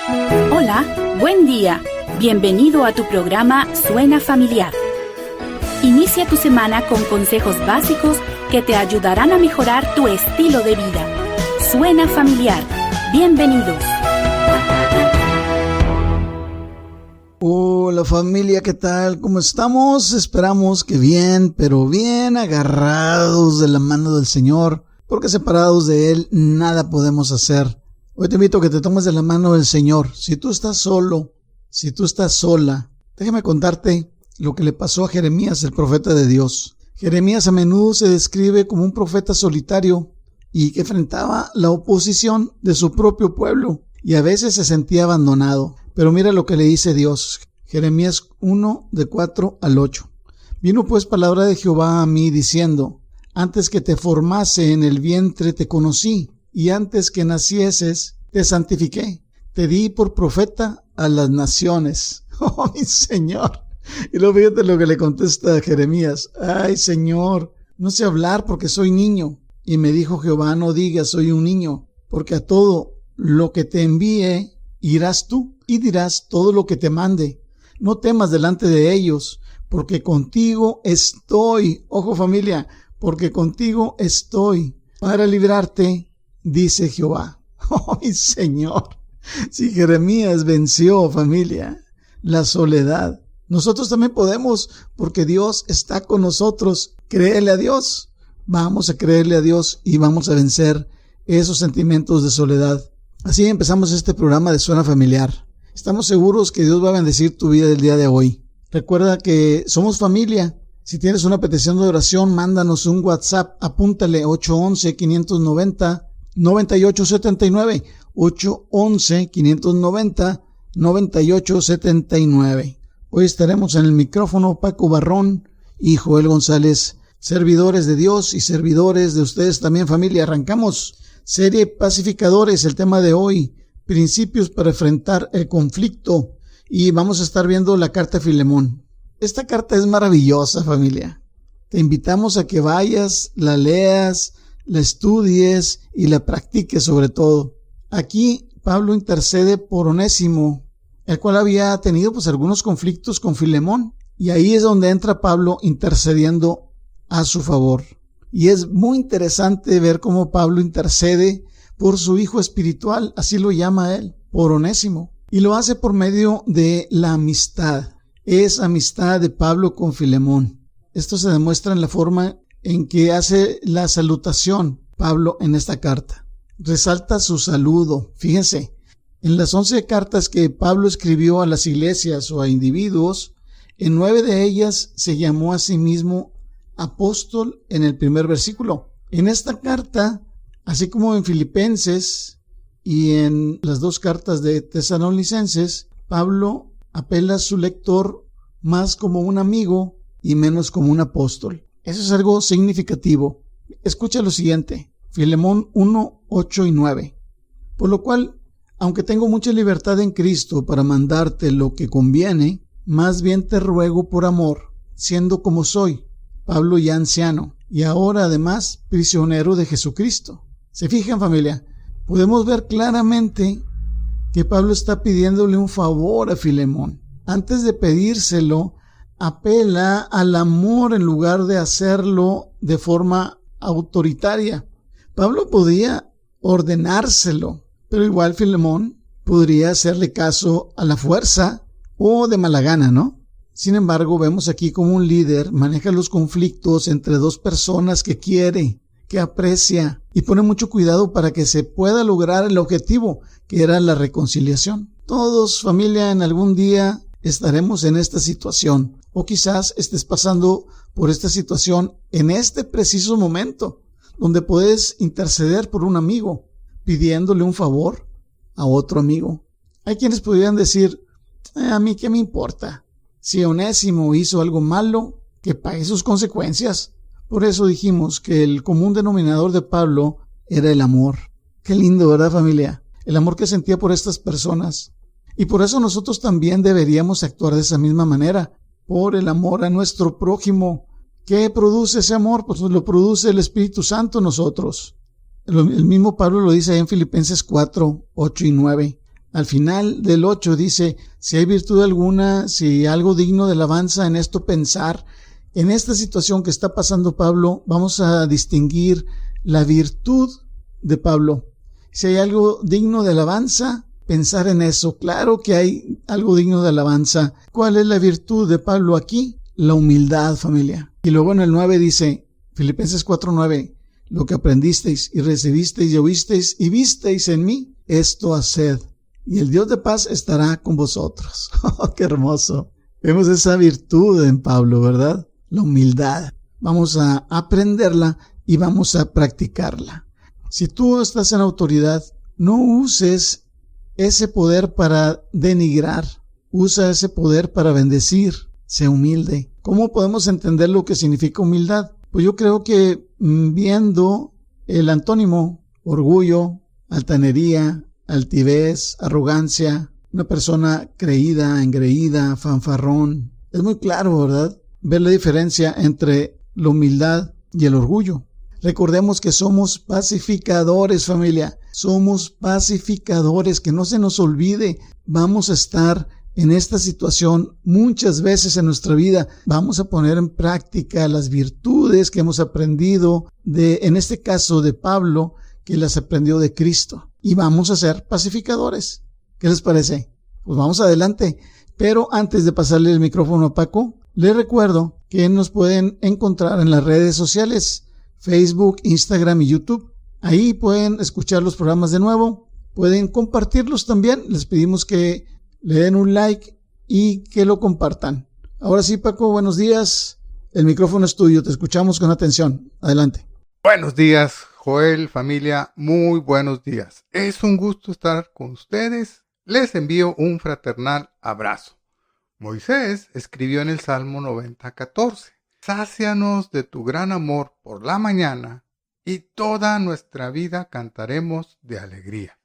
Hola, buen día. Bienvenido a tu programa Suena Familiar. Inicia tu semana con consejos básicos que te ayudarán a mejorar tu estilo de vida. Suena Familiar. Bienvenidos. Hola familia, ¿qué tal? ¿Cómo estamos? Esperamos que bien, pero bien agarrados de la mano del Señor, porque separados de Él nada podemos hacer. Hoy te invito a que te tomes de la mano del Señor. Si tú estás solo, si tú estás sola, déjame contarte lo que le pasó a Jeremías, el profeta de Dios. Jeremías a menudo se describe como un profeta solitario y que enfrentaba la oposición de su propio pueblo y a veces se sentía abandonado. Pero mira lo que le dice Dios. Jeremías 1, de 4 al 8. Vino pues palabra de Jehová a mí diciendo: antes que te formase en el vientre te conocí, y antes que nacieses te santifiqué. Te di por profeta a las naciones. ¡Oh, mi Señor! Y luego fíjate lo que le contesta a Jeremías. ¡Ay, Señor! No sé hablar porque soy niño. Y me dijo Jehová: no digas soy un niño, porque a todo lo que te envíe irás tú y dirás todo lo que te mande. No temas delante de ellos, porque contigo estoy. Ojo familia, porque contigo estoy para librarte, dice Jehová. ¡Oh, mi Señor! Si Jeremías venció, familia, la soledad, nosotros también podemos, porque Dios está con nosotros. Créele a Dios. Vamos a creerle a Dios y vamos a vencer esos sentimientos de soledad. Así empezamos este programa de Suena Familiar. Estamos seguros que Dios va a bendecir tu vida del día de hoy. Recuerda que somos familia. Si tienes una petición de oración, mándanos un WhatsApp. Apúntale 811-590-9879. 811-590-9879. Hoy estaremos en el micrófono Paco Barrón y Joel González, servidores de Dios y servidores de ustedes también, familia. Arrancamos serie Pacificadores, el tema de hoy, principios para enfrentar el conflicto, y vamos a estar viendo la carta a Filemón. Esta carta es maravillosa, familia. Te invitamos a que vayas, la leas, la estudies y la practiques sobre todo. Aquí Pablo intercede por Onésimo, el cual había tenido algunos conflictos con Filemón, y ahí es donde entra Pablo intercediendo a su favor. Y es muy interesante ver cómo Pablo intercede por su hijo espiritual, así lo llama él, por Onésimo, y lo hace por medio de la amistad. Es amistad de Pablo con Filemón. Esto se demuestra en la forma en que hace la salutación Pablo en esta carta. Resalta su saludo. Fíjense, en las 11 cartas que Pablo escribió a las iglesias o a individuos, en 9 de ellas se llamó a sí mismo apóstol en el primer versículo. En esta carta, así como en Filipenses y en las 2 cartas de Tesalonicenses, Pablo apela a su lector más como un amigo y menos como un apóstol. Eso es algo significativo. Escucha lo siguiente, Filemón 1, 8 y 9. Por lo cual, aunque tengo mucha libertad en Cristo para mandarte lo que conviene, más bien te ruego por amor, siendo como soy, Pablo ya anciano, y ahora además prisionero de Jesucristo. ¿Se fijan, familia? Podemos ver claramente que Pablo está pidiéndole un favor a Filemón. Antes de pedírselo, apela al amor en lugar de hacerlo de forma autoritaria. Pablo podía ordenárselo, pero igual Filemón podría hacerle caso a la fuerza o de mala gana, ¿no? Sin embargo, vemos aquí cómo un líder maneja los conflictos entre dos personas que quiere, que aprecia y pone mucho cuidado para que se pueda lograr el objetivo, que era la reconciliación. Todos, familia, en algún día estaremos en esta situación, o quizás estés pasando por esta situación en este preciso momento, donde puedes interceder por un amigo, pidiéndole un favor a otro amigo. Hay quienes podrían decir: a mí qué me importa. Si Onésimo hizo algo malo, que pague sus consecuencias. Por eso dijimos que el común denominador de Pablo era el amor. Qué lindo, ¿verdad, familia? El amor que sentía por estas personas. Y por eso nosotros también deberíamos actuar de esa misma manera, por el amor a nuestro prójimo. ¿Qué produce ese amor? Pues lo produce el Espíritu Santo en nosotros. El mismo Pablo lo dice en Filipenses 4, 8 y 9. Al final del 8 dice, si hay virtud alguna, si algo digno de alabanza en esto pensar. En esta situación que está pasando Pablo, vamos a distinguir la virtud de Pablo. Si hay algo digno de alabanza, pensar en eso. Claro que hay algo digno de alabanza. ¿Cuál es la virtud de Pablo aquí? La humildad, familia. Y luego en el 9 dice, Filipenses 4:9, lo que aprendisteis y recibisteis y oísteis y visteis en mí, esto haced, y el Dios de paz estará con vosotros. Oh, qué hermoso. Vemos esa virtud en Pablo, ¿verdad? La humildad. Vamos a aprenderla y vamos a practicarla. Si tú estás en autoridad, no uses ese poder para denigrar. Usa ese poder para bendecir. Sé humilde. ¿Cómo podemos entender lo que significa humildad? Pues yo creo que viendo el antónimo, orgullo, altanería, altivez, arrogancia, una persona creída, engreída, fanfarrón. Es muy claro, ¿verdad? Ver la diferencia entre la humildad y el orgullo. Recordemos que somos pacificadores, familia. Somos pacificadores, que no se nos olvide. Vamos a estar en esta situación muchas veces en nuestra vida. Vamos a poner en práctica las virtudes que hemos aprendido en este caso de Pablo, que las aprendió de Cristo. Y vamos a ser pacificadores. ¿Qué les parece? Pues vamos adelante. Pero antes de pasarle el micrófono a Paco, les recuerdo que nos pueden encontrar en las redes sociales, Facebook, Instagram y YouTube. Ahí pueden escuchar los programas de nuevo, pueden compartirlos también. Les pedimos que le den un like y que lo compartan. Ahora sí, Paco, buenos días. El micrófono es tuyo, te escuchamos con atención. Adelante. Buenos días, Joel, familia, muy buenos días. Es un gusto estar con ustedes. Les envío un fraternal abrazo. Moisés escribió en el Salmo 90:14, sácianos de tu gran amor por la mañana y toda nuestra vida cantaremos de alegría.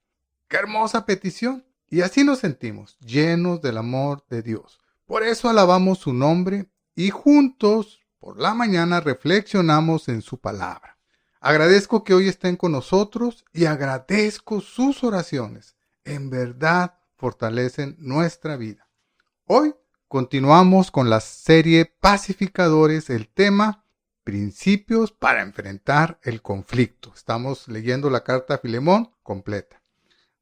¡Qué hermosa petición! Y así nos sentimos, llenos del amor de Dios. Por eso alabamos su nombre y juntos por la mañana reflexionamos en su palabra. Agradezco que hoy estén con nosotros y agradezco sus oraciones. En verdad fortalecen nuestra vida. Hoy continuamos con la serie Pacificadores, el tema Principios para enfrentar el conflicto. Estamos leyendo la carta a Filemón completa.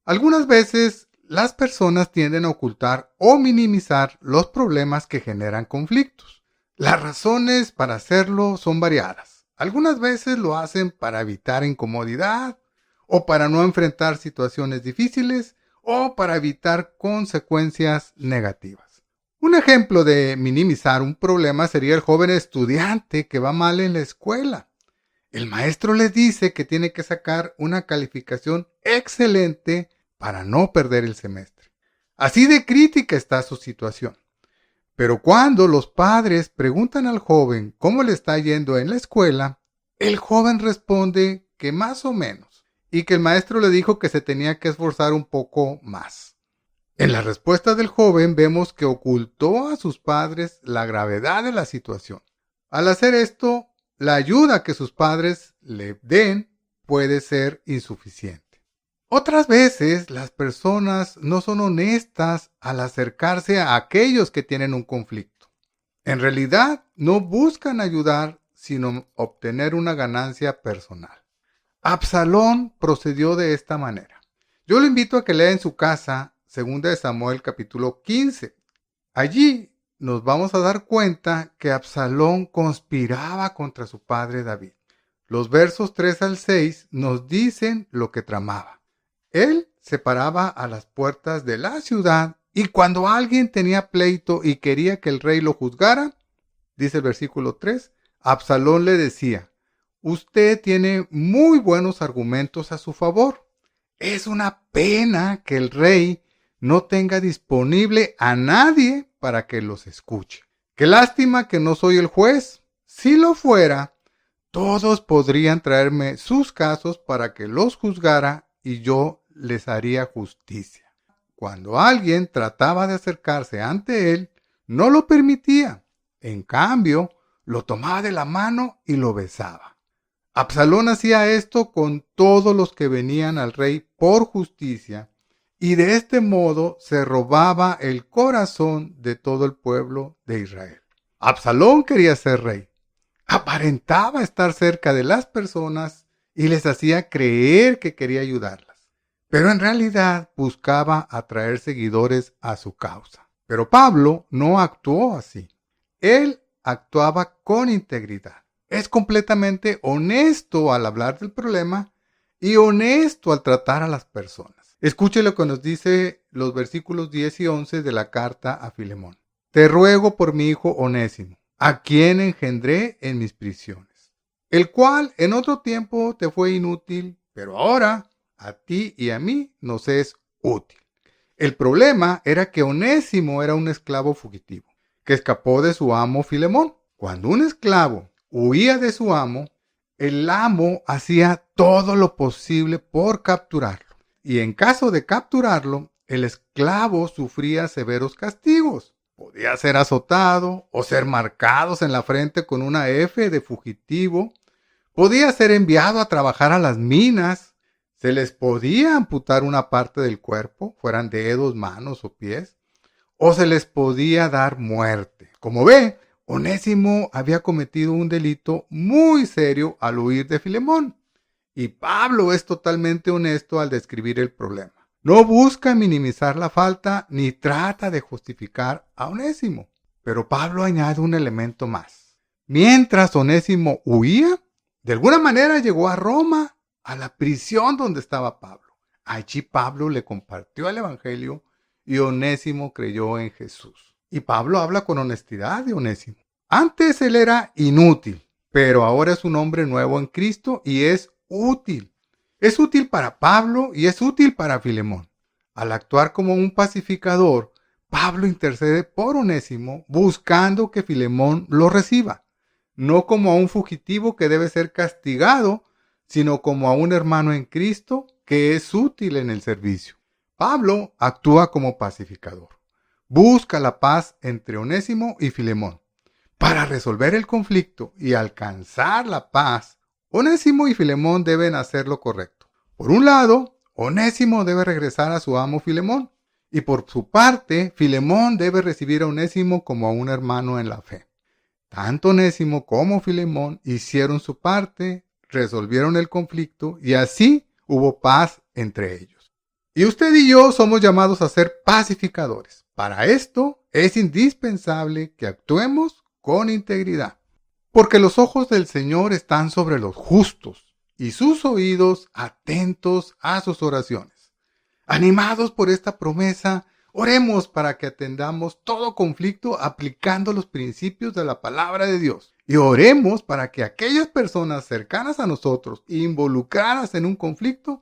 Algunas veces las personas tienden a ocultar o minimizar los problemas que generan conflictos. Las razones para hacerlo son variadas. Algunas veces lo hacen para evitar incomodidad, o para no enfrentar situaciones difíciles, o para evitar consecuencias negativas. Un ejemplo de minimizar un problema sería el joven estudiante que va mal en la escuela. El maestro le dice que tiene que sacar una calificación excelente para no perder el semestre. Así de crítica está su situación. Pero cuando los padres preguntan al joven cómo le está yendo en la escuela, el joven responde que más o menos, y que el maestro le dijo que se tenía que esforzar un poco más. En la respuesta del joven vemos que ocultó a sus padres la gravedad de la situación. Al hacer esto, la ayuda que sus padres le den puede ser insuficiente. Otras veces las personas no son honestas al acercarse a aquellos que tienen un conflicto. En realidad no buscan ayudar, sino obtener una ganancia personal. Absalón procedió de esta manera. Yo le invito a que lea en su casa 2 Samuel capítulo 15. Allí nos vamos a dar cuenta que Absalón conspiraba contra su padre David. Los versos 3 al 6 nos dicen lo que tramaba. Él se paraba a las puertas de la ciudad y cuando alguien tenía pleito y quería que el rey lo juzgara, dice el versículo 3, Absalón le decía: usted tiene muy buenos argumentos a su favor. Es una pena que el rey no tenga disponible a nadie para que los escuche. Qué lástima que no soy el juez. Si lo fuera, todos podrían traerme sus casos para que los juzgara y yo les haría justicia. Cuando alguien trataba de acercarse ante él, no lo permitía. En cambio, lo tomaba de la mano y lo besaba. Absalón hacía esto con todos los que venían al rey por justicia y de este modo se robaba el corazón de todo el pueblo de Israel. Absalón quería ser rey. Aparentaba estar cerca de las personas y les hacía creer que quería ayudarlas. Pero en realidad buscaba atraer seguidores a su causa. Pero Pablo no actuó así. Él actuaba con integridad. Es completamente honesto al hablar del problema y honesto al tratar a las personas. Escuche lo que nos dice los versículos 10 y 11 de la carta a Filemón. Te ruego por mi hijo Onésimo, a quien engendré en mis prisiones, el cual en otro tiempo te fue inútil, pero ahora a ti y a mí nos es útil. El problema era que Onésimo era un esclavo fugitivo, que escapó de su amo Filemón. Cuando un esclavo huía de su amo, el amo hacía todo lo posible por capturarlo. Y en caso de capturarlo, el esclavo sufría severos castigos. Podía ser azotado o ser marcados en la frente con una F de fugitivo. Podía ser enviado a trabajar a las minas. Se les podía amputar una parte del cuerpo, fueran dedos, manos o pies. O se les podía dar muerte. Como ve, Onésimo había cometido un delito muy serio al huir de Filemón. Y Pablo es totalmente honesto al describir el problema. No busca minimizar la falta ni trata de justificar a Onésimo. Pero Pablo añade un elemento más. Mientras Onésimo huía, de alguna manera llegó a Roma, a la prisión donde estaba Pablo. Allí Pablo le compartió el evangelio y Onésimo creyó en Jesús. Y Pablo habla con honestidad de Onésimo. Antes él era inútil, pero ahora es un hombre nuevo en Cristo y es útil. Es útil para Pablo y es útil para Filemón. Al actuar como un pacificador, Pablo intercede por Onésimo buscando que Filemón lo reciba, no como a un fugitivo que debe ser castigado, sino como a un hermano en Cristo que es útil en el servicio. Pablo actúa como pacificador. Busca la paz entre Onésimo y Filemón. Para resolver el conflicto y alcanzar la paz, Onésimo y Filemón deben hacer lo correcto. Por un lado, Onésimo debe regresar a su amo Filemón, y por su parte, Filemón debe recibir a Onésimo como a un hermano en la fe. Tanto Onésimo como Filemón hicieron su parte, resolvieron el conflicto y así hubo paz entre ellos. Y usted y yo somos llamados a ser pacificadores. Para esto es indispensable que actuemos con integridad, porque los ojos del Señor están sobre los justos y sus oídos atentos a sus oraciones. Animados por esta promesa, oremos para que atendamos todo conflicto aplicando los principios de la palabra de Dios. Y oremos para que aquellas personas cercanas a nosotros, involucradas en un conflicto,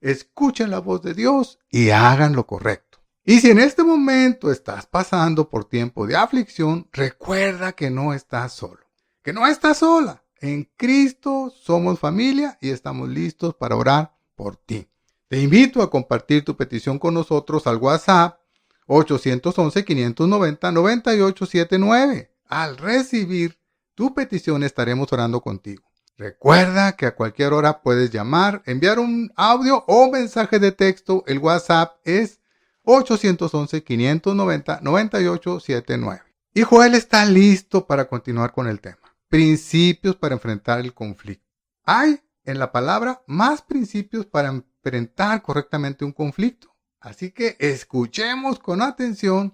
escuchen la voz de Dios y hagan lo correcto. Y si en este momento estás pasando por tiempo de aflicción, recuerda que no estás solo, que no estás sola. En Cristo somos familia y estamos listos para orar por ti. Te invito a compartir tu petición con nosotros al WhatsApp 811-590-9879. Al recibir tu petición estaremos orando contigo. Recuerda que a cualquier hora puedes llamar, enviar un audio o mensaje de texto. El WhatsApp es 811-590-9879. Y Joel está listo para continuar con el tema. Principios para enfrentar el conflicto. Hay en la palabra más principios para enfrentar correctamente un conflicto. Así que escuchemos con atención.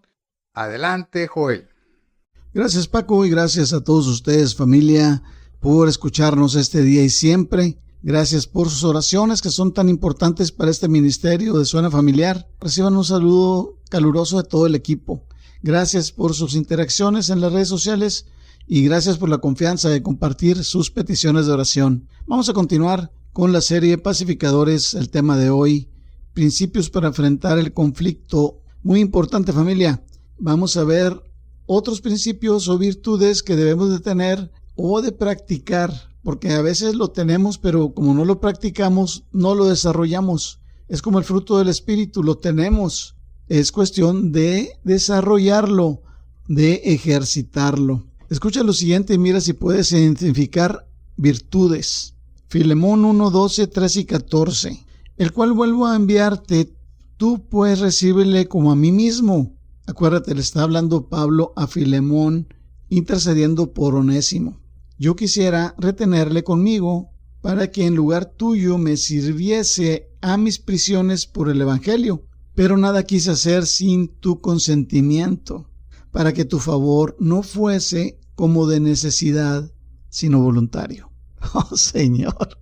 Adelante, Joel. Gracias, Paco, y gracias a todos ustedes, familia, por escucharnos este día y siempre. Gracias por sus oraciones que son tan importantes para este ministerio de Suena Familiar. Reciban un saludo caluroso de todo el equipo. Gracias por sus interacciones en las redes sociales y gracias por la confianza de compartir sus peticiones de oración. Vamos a continuar con la serie Pacificadores, el tema de hoy, principios para enfrentar el conflicto. Muy importante, familia. Vamos a ver otros principios o virtudes que debemos de tener o de practicar, porque a veces lo tenemos, pero como no lo practicamos, no lo desarrollamos. Es como el fruto del Espíritu, lo tenemos. Es cuestión de desarrollarlo, de ejercitarlo. Escucha lo siguiente y mira si puedes identificar virtudes. Filemón 1, 12, 13 y 14. El cual vuelvo a enviarte tú pues recíbele como a mí mismo. Acuérdate, le está hablando Pablo a Filemón, intercediendo por Onésimo. Yo quisiera retenerle conmigo para que en lugar tuyo me sirviese a mis prisiones por el Evangelio, pero nada quise hacer sin tu consentimiento, para que tu favor no fuese como de necesidad, sino voluntario. Oh, Señor,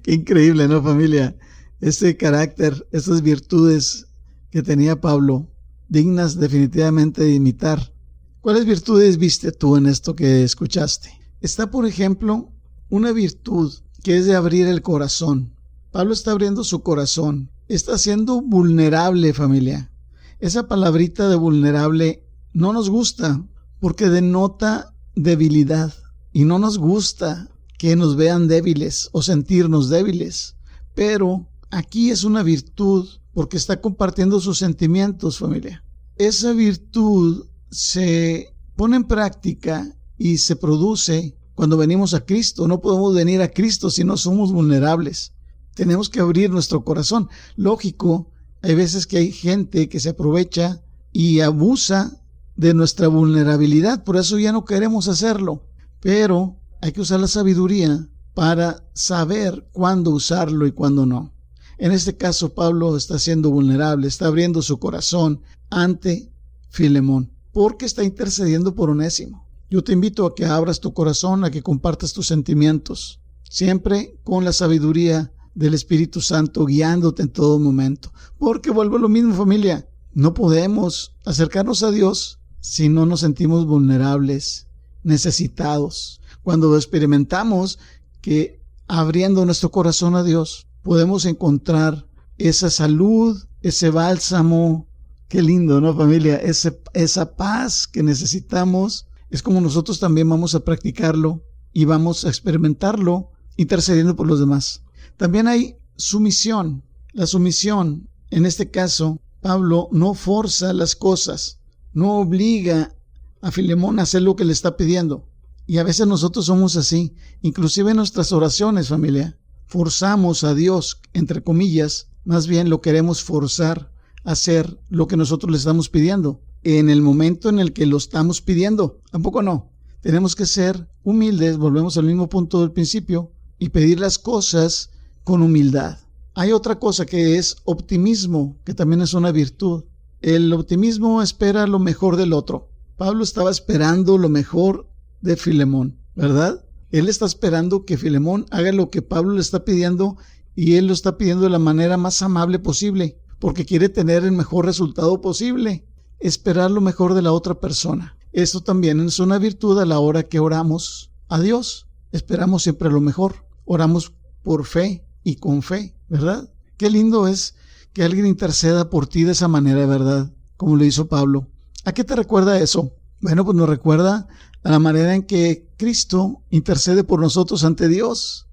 qué increíble, ¿no, familia? Este carácter, estas virtudes que tenía Pablo, dignas definitivamente de imitar. ¿Cuáles virtudes viste tú en esto que escuchaste? Está, por ejemplo, una virtud que es de abrir el corazón. Pablo está abriendo su corazón. Está siendo vulnerable, familia. Esa palabrita de vulnerable no nos gusta porque denota debilidad. Y no nos gusta que nos vean débiles o sentirnos débiles. Pero aquí es una virtud porque está compartiendo sus sentimientos, familia. Esa virtud se pone en práctica y se produce cuando venimos a Cristo. No podemos venir a Cristo si no somos vulnerables. Tenemos que abrir nuestro corazón. Lógico, hay veces que hay gente que se aprovecha y abusa de nuestra vulnerabilidad. Por eso ya no queremos hacerlo. Pero hay que usar la sabiduría para saber cuándo usarlo y cuándo no. En este caso, Pablo está siendo vulnerable, está abriendo su corazón ante Filemón, porque está intercediendo por Onésimo. Yo te invito a que abras tu corazón, a que compartas tus sentimientos, siempre con la sabiduría del Espíritu Santo guiándote en todo momento. Porque vuelvo a lo mismo, familia, no podemos acercarnos a Dios si no nos sentimos vulnerables, necesitados. Cuando experimentamos que abriendo nuestro corazón a Dios, podemos encontrar esa salud, ese bálsamo. Qué lindo, ¿no, familia? Esa paz que necesitamos. Es como nosotros también vamos a practicarlo y vamos a experimentarlo intercediendo por los demás. También hay sumisión. La sumisión, en este caso, Pablo no forza las cosas, no obliga a Filemón a hacer lo que le está pidiendo. Y a veces nosotros somos así, inclusive en nuestras oraciones, familia. Forzamos a Dios, entre comillas, más bien lo queremos forzar a hacer lo que nosotros le estamos pidiendo en el momento en el que lo estamos pidiendo. ¿Tampoco no? Tenemos que ser humildes, volvemos al mismo punto del principio, y pedir las cosas con humildad. Hay otra cosa que es optimismo, que también es una virtud. El optimismo espera lo mejor del otro. Pablo estaba esperando lo mejor de Filemón, ¿verdad? Él está esperando que Filemón haga lo que Pablo le está pidiendo y él lo está pidiendo de la manera más amable posible, porque quiere tener el mejor resultado posible, esperar lo mejor de la otra persona. Esto también es una virtud a la hora que oramos a Dios. Esperamos siempre lo mejor. Oramos por fe y con fe, ¿verdad? Qué lindo es que alguien interceda por ti de esa manera, ¿verdad? Como lo hizo Pablo. ¿A qué te recuerda eso? Bueno, pues nos recuerda a la manera en que Cristo intercede por nosotros ante Dios.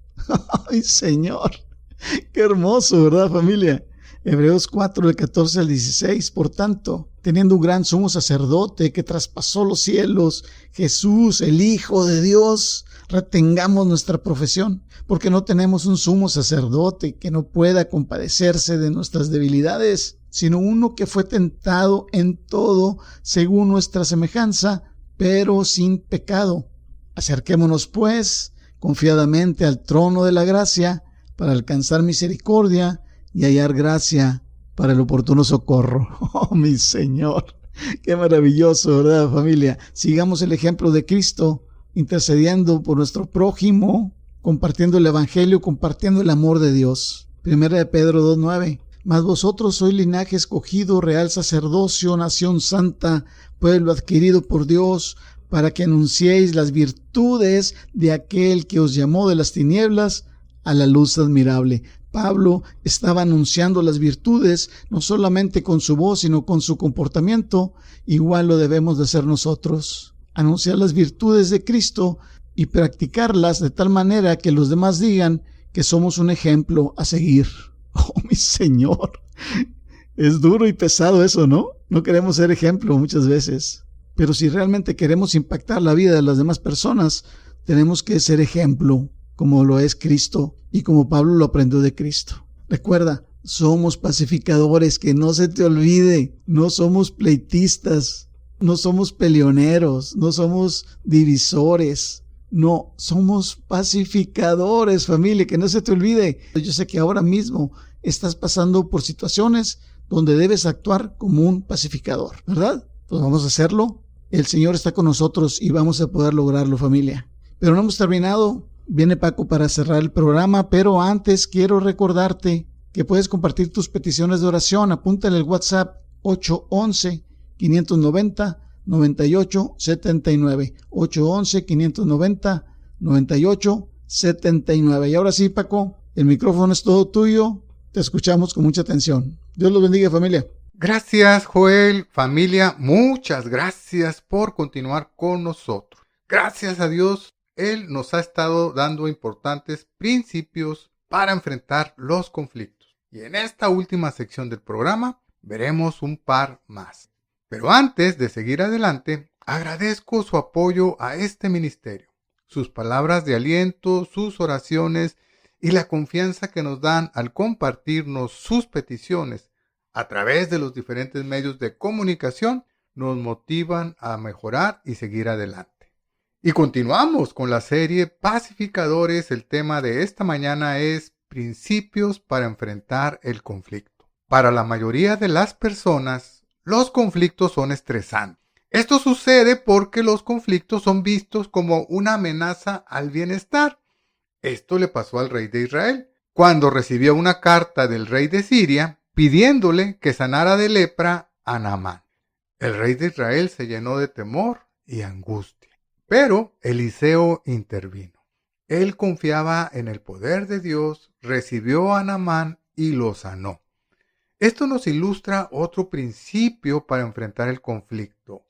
¡Ay, Señor! ¡Qué hermoso!, ¿verdad, familia? Hebreos 4, del 14 al 16. Por tanto, teniendo un gran sumo sacerdote que traspasó los cielos, Jesús, el Hijo de Dios, retengamos nuestra profesión, porque no tenemos un sumo sacerdote que no pueda compadecerse de nuestras debilidades, sino uno que fue tentado en todo según nuestra semejanza, pero sin pecado. Acerquémonos, pues, confiadamente al trono de la gracia para alcanzar misericordia y hallar gracia para el oportuno socorro. ¡Oh, mi Señor! ¡Qué maravilloso!, ¿verdad, familia? Sigamos el ejemplo de Cristo, intercediendo por nuestro prójimo, compartiendo el Evangelio, compartiendo el amor de Dios. Primera de Pedro 2:9. Mas vosotros sois linaje escogido, real sacerdocio, nación santa, pueblo adquirido por Dios, para que anunciéis las virtudes de aquel que os llamó de las tinieblas a la luz admirable. Pablo estaba anunciando las virtudes, no solamente con su voz, sino con su comportamiento. Igual lo debemos de hacer nosotros. Anunciar las virtudes de Cristo y practicarlas de tal manera que los demás digan que somos un ejemplo a seguir. ¡Oh, mi Señor! Es duro y pesado eso, ¿no? No queremos ser ejemplo muchas veces. Pero si realmente queremos impactar la vida de las demás personas, tenemos que ser ejemplo, como lo es Cristo y como Pablo lo aprendió de Cristo. Recuerda, somos pacificadores, que no se te olvide. No somos pleitistas, no somos peleoneros, no somos divisores. No, somos pacificadores, familia, que no se te olvide. Yo sé que ahora mismo estás pasando por situaciones donde debes actuar como un pacificador, ¿verdad? Pues vamos a hacerlo. El Señor está con nosotros y vamos a poder lograrlo, familia. Pero no hemos terminado. Viene Paco para cerrar el programa, pero antes quiero recordarte que puedes compartir tus peticiones de oración. Apúntale el WhatsApp 811-590-9879. 811-590-9879. Y ahora sí, Paco, el micrófono es todo tuyo. Te escuchamos con mucha atención. Dios los bendiga, familia. Gracias, Joel. Familia, muchas gracias por continuar con nosotros. Gracias a Dios, Él nos ha estado dando importantes principios para enfrentar los conflictos. Y en esta última sección del programa veremos un par más. Pero antes de seguir adelante, agradezco su apoyo a este ministerio, sus palabras de aliento, sus oraciones y la confianza que nos dan al compartirnos sus peticiones a través de los diferentes medios de comunicación nos motivan a mejorar y seguir adelante. Y continuamos con la serie Pacificadores. El tema de esta mañana es Principios para enfrentar el conflicto. Para la mayoría de las personas, los conflictos son estresantes. Esto sucede porque los conflictos son vistos como una amenaza al bienestar. Esto le pasó al rey de Israel, cuando recibió una carta del rey de Siria pidiéndole que sanara de lepra a Naamán. El rey de Israel se llenó de temor y angustia. Pero Eliseo intervino. Él confiaba en el poder de Dios, recibió a Naamán y lo sanó. Esto nos ilustra otro principio para enfrentar el conflicto: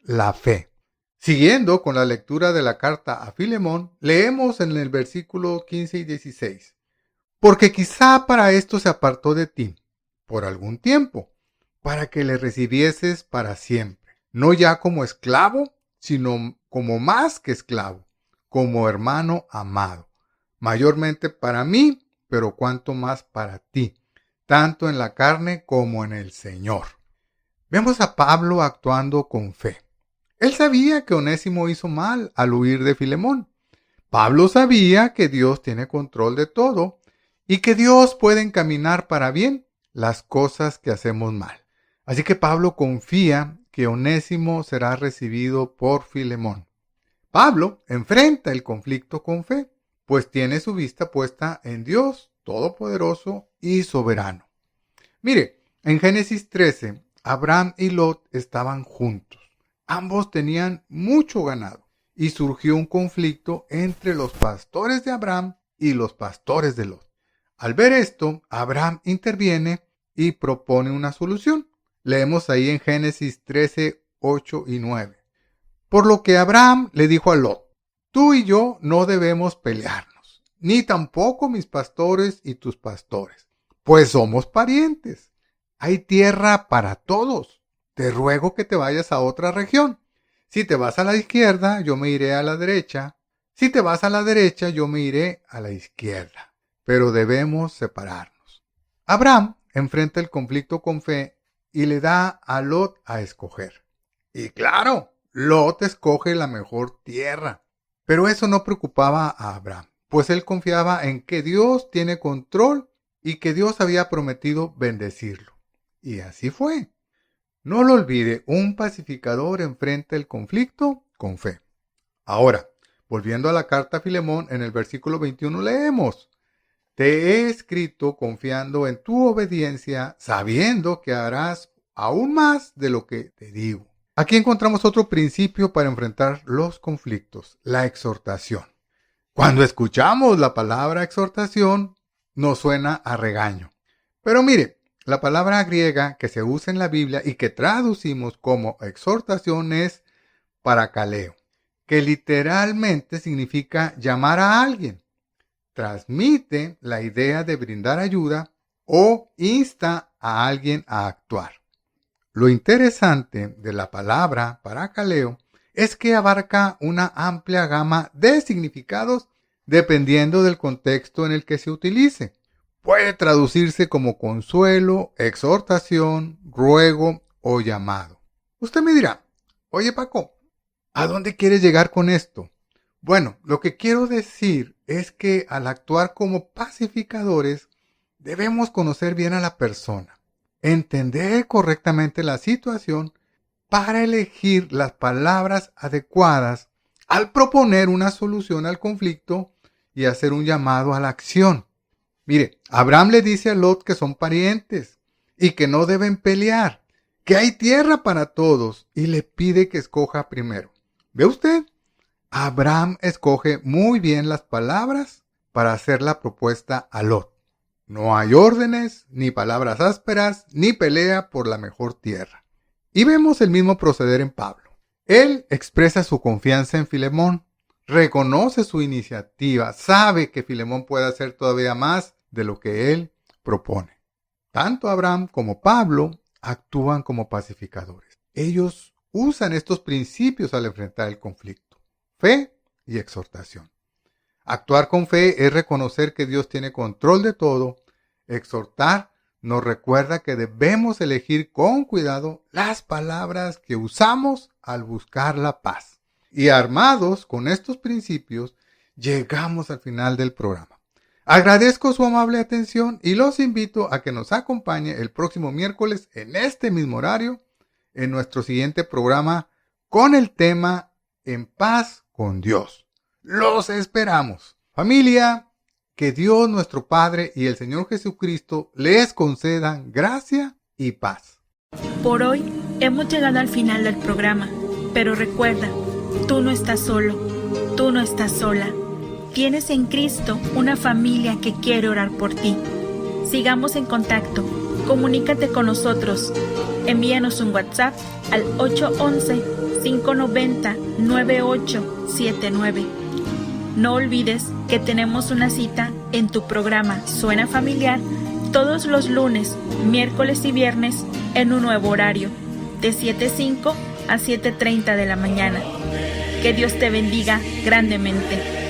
la fe. Siguiendo con la lectura de la carta a Filemón, leemos en el versículo 15 y 16. Porque quizá para esto se apartó de ti, por algún tiempo, para que le recibieses para siempre, no ya como esclavo, sino como más que esclavo, como hermano amado, mayormente para mí, pero cuanto más para ti, tanto en la carne como en el Señor. Vemos a Pablo actuando con fe. Él sabía que Onésimo hizo mal al huir de Filemón. Pablo sabía que Dios tiene control de todo y que Dios puede encaminar para bien las cosas que hacemos mal. Así que Pablo confía que Onésimo será recibido por Filemón. Pablo enfrenta el conflicto con fe, pues tiene su vista puesta en Dios Todopoderoso y Soberano. Mire, en Génesis 13, Abraham y Lot estaban juntos. Ambos tenían mucho ganado y surgió un conflicto entre los pastores de Abraham y los pastores de Lot. Al ver esto, Abraham interviene y propone una solución. Leemos ahí en Génesis 13, 8 y 9. Por lo que Abraham le dijo a Lot: tú y yo no debemos pelearnos, ni tampoco mis pastores y tus pastores, pues somos parientes. Hay tierra para todos. Te ruego que te vayas a otra región. Si te vas a la izquierda, yo me iré a la derecha. Si te vas a la derecha, yo me iré a la izquierda. Pero debemos separarnos. Abraham enfrenta el conflicto con fe y le da a Lot a escoger. Y claro, Lot escoge la mejor tierra. Pero eso no preocupaba a Abraham, pues él confiaba en que Dios tiene control y que Dios había prometido bendecirlo. Y así fue. No lo olvide, un pacificador enfrenta el conflicto con fe. Ahora, volviendo a la carta a Filemón, en el versículo 21 leemos: te he escrito confiando en tu obediencia, sabiendo que harás aún más de lo que te digo. Aquí encontramos otro principio para enfrentar los conflictos: la exhortación. Cuando escuchamos la palabra exhortación, nos suena a regaño. Pero mire, la palabra griega que se usa en la Biblia y que traducimos como exhortación es parakaleo, que literalmente significa llamar a alguien. Transmite la idea de brindar ayuda o insta a alguien a actuar. Lo interesante de la palabra parakaleo es que abarca una amplia gama de significados dependiendo del contexto en el que se utilice. puede traducirse como consuelo, exhortación, ruego o llamado. Usted me dirá, oye Paco, ¿a dónde quieres llegar con esto? Bueno, lo que quiero decir es que al actuar como pacificadores, debemos conocer bien a la persona, entender correctamente la situación para elegir las palabras adecuadas al proponer una solución al conflicto y hacer un llamado a la acción. Mire, Abraham le dice a Lot que son parientes y que no deben pelear, que hay tierra para todos y le pide que escoja primero. ¿Ve usted? Abraham escoge muy bien las palabras para hacer la propuesta a Lot. No hay órdenes, ni palabras ásperas, ni pelea por la mejor tierra. Y vemos el mismo proceder en Pablo. Él expresa su confianza en Filemón, reconoce su iniciativa, sabe que Filemón puede hacer todavía más de lo que él propone. Tanto Abraham como Pablo actúan como pacificadores. Ellos usan estos principios al enfrentar el conflicto: fe y exhortación. Actuar con fe es reconocer que Dios tiene control de todo. Exhortar nos recuerda que debemos elegir con cuidado las palabras que usamos al buscar la paz. Y armados con estos principios, llegamos al final del programa. Agradezco su amable atención y los invito a que nos acompañe el próximo miércoles en este mismo horario en nuestro siguiente programa con el tema En paz con Dios. Los esperamos. Familia, que Dios nuestro Padre y el Señor Jesucristo les concedan gracia y paz. Por hoy hemos llegado al final del programa, pero recuerda, tú no estás solo, tú no estás sola. Tienes en Cristo una familia que quiere orar por ti. Sigamos en contacto, comunícate con nosotros. Envíanos un WhatsApp al 811-590-9879. No olvides que tenemos una cita en tu programa Suena Familiar todos los lunes, miércoles y viernes en un nuevo horario, de 7:05 a 7:30 de la mañana. Que Dios te bendiga grandemente.